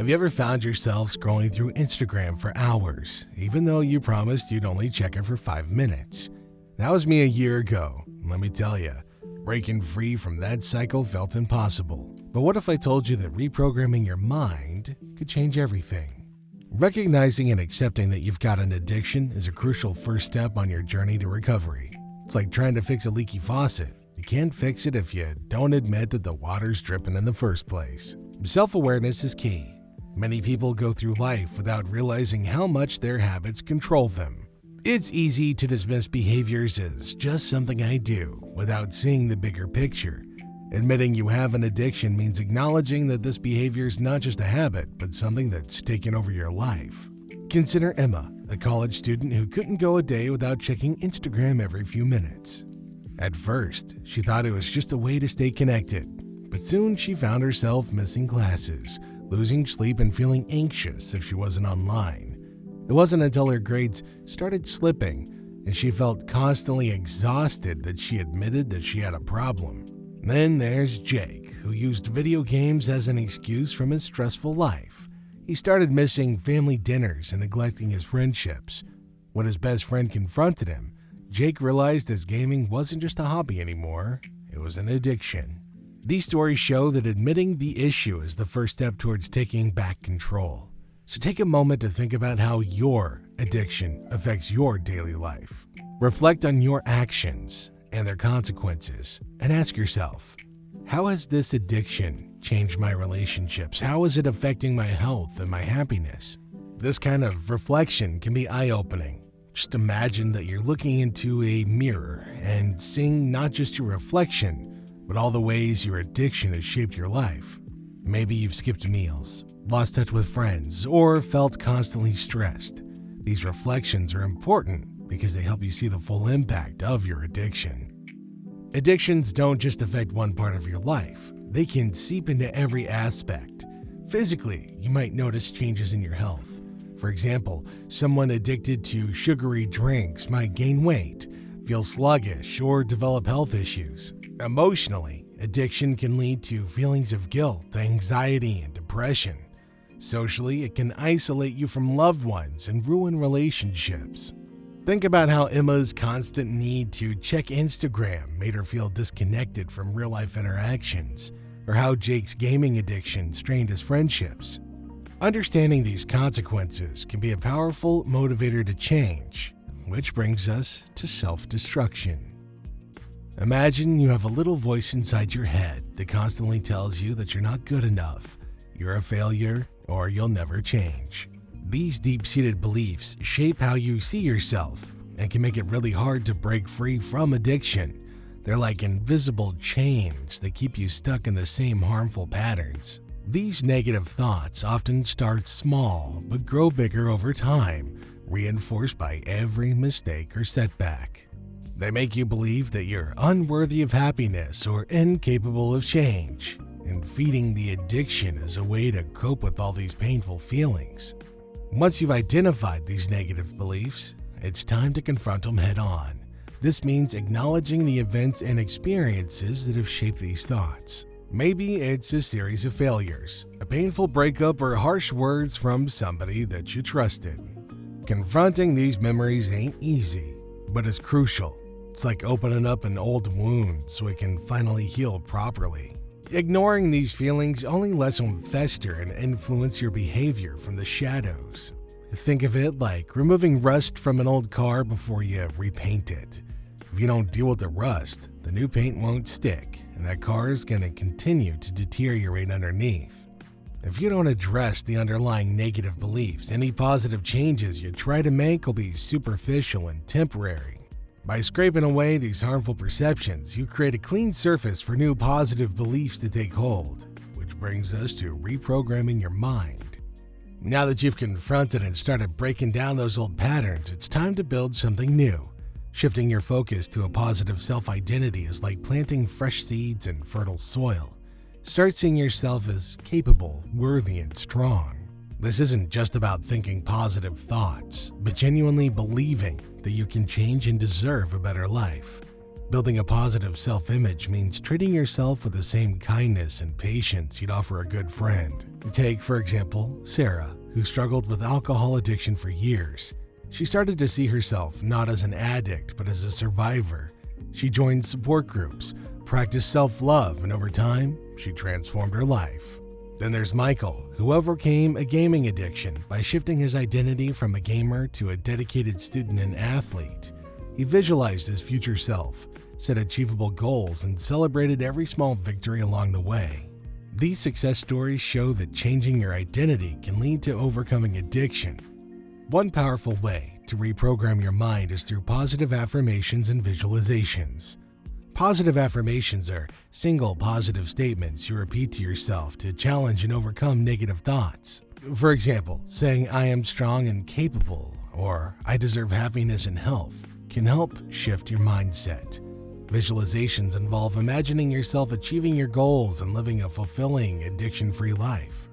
Have you ever found yourself scrolling through Instagram for hours, even though you promised you'd only check it for 5 minutes? That was me a year ago. Let me tell you, breaking free from that cycle felt impossible. But what if I told you that reprogramming your mind could change everything? Recognizing and accepting that you've got an addiction is a crucial first step on your journey to recovery. It's like trying to fix a leaky faucet. You can't fix it if you don't admit that the water's dripping in the first place. Self-awareness is key. Many people go through life without realizing how much their habits control them. It's easy to dismiss behaviors as just something I do without seeing the bigger picture. Admitting you have an addiction means acknowledging that this behavior is not just a habit, but something that's taken over your life. Consider Emma, a college student who couldn't go a day without checking Instagram every few minutes. At first, she thought it was just a way to stay connected, but soon she found herself missing classes, losing sleep and feeling anxious if she wasn't online. It wasn't until her grades started slipping and she felt constantly exhausted that she admitted that she had a problem. Then there's Jake, who used video games as an excuse from his stressful life. He started missing family dinners and neglecting his friendships. When his best friend confronted him, Jake realized his gaming wasn't just a hobby anymore, it was an addiction. These stories show that admitting the issue is the first step towards taking back control. So take a moment to think about how your addiction affects your daily life. Reflect on your actions and their consequences, and ask yourself, how has this addiction changed my relationships? How is it affecting my health and my happiness? This kind of reflection can be eye-opening. Just imagine that you're looking into a mirror and seeing not just your reflection, but all the ways your addiction has shaped your life. Maybe you've skipped meals, lost touch with friends, or felt constantly stressed. These reflections are important because they help you see the full impact of your addiction. Addictions don't just affect one part of your life, they can seep into every aspect. Physically, you might notice changes in your health. For example, someone addicted to sugary drinks might gain weight, feel sluggish, or develop health issues. Emotionally, addiction can lead to feelings of guilt, anxiety, and depression. Socially, it can isolate you from loved ones and ruin relationships. Think about how Emma's constant need to check Instagram made her feel disconnected from real-life interactions, or how Jake's gaming addiction strained his friendships. Understanding these consequences can be a powerful motivator to change, which brings us to self-destruction. Imagine you have a little voice inside your head that constantly tells you that you're not good enough, you're a failure, or you'll never change. These deep-seated beliefs shape how you see yourself and can make it really hard to break free from addiction. They're like invisible chains that keep you stuck in the same harmful patterns. These negative thoughts often start small but grow bigger over time, reinforced by every mistake or setback. They make you believe that you're unworthy of happiness or incapable of change, and feeding the addiction is a way to cope with all these painful feelings. Once you've identified these negative beliefs, it's time to confront them head-on. This means acknowledging the events and experiences that have shaped these thoughts. Maybe it's a series of failures, a painful breakup, or harsh words from somebody that you trusted. Confronting these memories ain't easy, but it's crucial. It's like opening up an old wound so it can finally heal properly. Ignoring these feelings only lets them fester and influence your behavior from the shadows. Think of it like removing rust from an old car before you repaint it. If you don't deal with the rust, the new paint won't stick, and that car is going to continue to deteriorate underneath. If you don't address the underlying negative beliefs, any positive changes you try to make will be superficial and temporary. By scraping away these harmful perceptions, you create a clean surface for new positive beliefs to take hold, which brings us to reprogramming your mind. Now that you've confronted and started breaking down those old patterns, it's time to build something new. Shifting your focus to a positive self-identity is like planting fresh seeds in fertile soil. Start seeing yourself as capable, worthy, and strong. This isn't just about thinking positive thoughts, but genuinely believing that you can change and deserve a better life. Building a positive self-image means treating yourself with the same kindness and patience you'd offer a good friend. Take, for example, Sarah, who struggled with alcohol addiction for years. She started to see herself not as an addict, but as a survivor. She joined support groups, practiced self-love, and over time, she transformed her life. Then there's Michael, who overcame a gaming addiction by shifting his identity from a gamer to a dedicated student and athlete. He visualized his future self, set achievable goals, and celebrated every small victory along the way. These success stories show that changing your identity can lead to overcoming addiction. One powerful way to reprogram your mind is through positive affirmations and visualizations. Positive affirmations are single positive statements you repeat to yourself to challenge and overcome negative thoughts. For example, saying "I am strong and capable" or "I deserve happiness and health" can help shift your mindset. Visualizations involve imagining yourself achieving your goals and living a fulfilling, addiction-free life.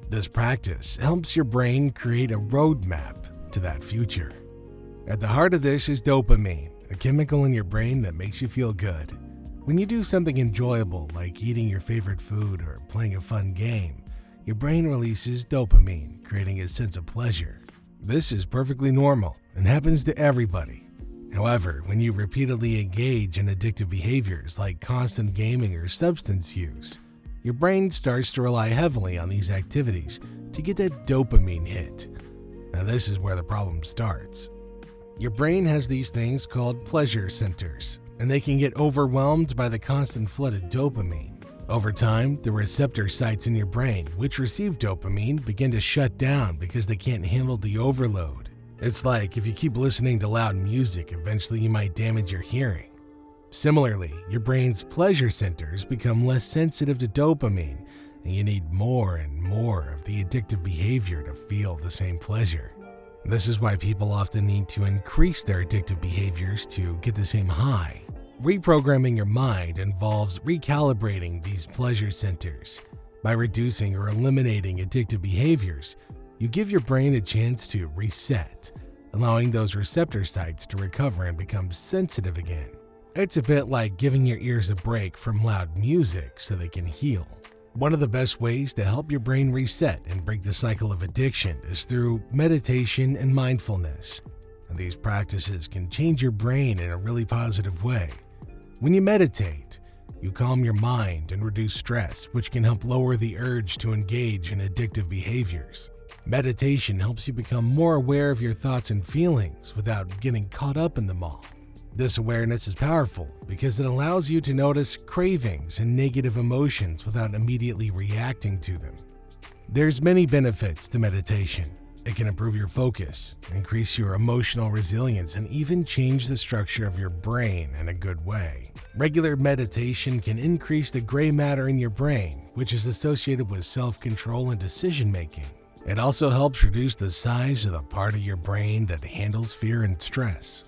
This practice helps your brain create a roadmap to that future. At the heart of this is dopamine, a chemical in your brain that makes you feel good. When you do something enjoyable like eating your favorite food or playing a fun game, your brain releases dopamine, creating a sense of pleasure. This is perfectly normal and happens to everybody. However, when you repeatedly engage in addictive behaviors like constant gaming or substance use, your brain starts to rely heavily on these activities to get that dopamine hit. Now this is where the problem starts. Your brain has these things called pleasure centers, and they can get overwhelmed by the constant flood of dopamine. Over time, the receptor sites in your brain which receive dopamine begin to shut down because they can't handle the overload. It's like if you keep listening to loud music, eventually you might damage your hearing. Similarly, your brain's pleasure centers become less sensitive to dopamine, and you need more and more of the addictive behavior to feel the same pleasure. This is why people often need to increase their addictive behaviors to get the same high. Reprogramming your mind involves recalibrating these pleasure centers. By reducing or eliminating addictive behaviors, you give your brain a chance to reset, allowing those receptor sites to recover and become sensitive again. It's a bit like giving your ears a break from loud music so they can heal. One of the best ways to help your brain reset and break the cycle of addiction is through meditation and mindfulness. And these practices can change your brain in a really positive way. When you meditate, you calm your mind and reduce stress, which can help lower the urge to engage in addictive behaviors. Meditation helps you become more aware of your thoughts and feelings without getting caught up in them all. This awareness is powerful because it allows you to notice cravings and negative emotions without immediately reacting to them. There's many benefits to meditation. It can improve your focus, increase your emotional resilience, and even change the structure of your brain in a good way. Regular meditation can increase the gray matter in your brain, which is associated with self-control and decision-making. It also helps reduce the size of the part of your brain that handles fear and stress.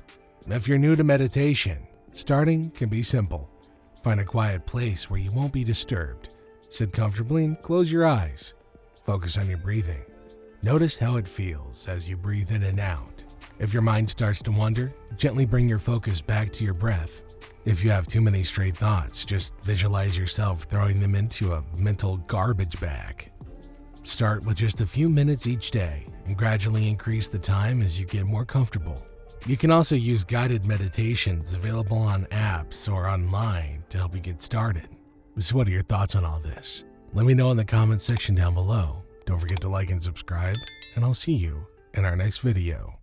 If you're new to meditation, starting can be simple. Find a quiet place where you won't be disturbed. Sit comfortably and close your eyes. Focus on your breathing. Notice how it feels as you breathe in and out. If your mind starts to wander, gently bring your focus back to your breath. If you have too many stray thoughts, just visualize yourself throwing them into a mental garbage bag. Start with just a few minutes each day and gradually increase the time as you get more comfortable. You can also use guided meditations available on apps or online to help you get started. So what are your thoughts on all this? Let me know in the comments section down below. Don't forget to like and subscribe, and I'll see you in our next video.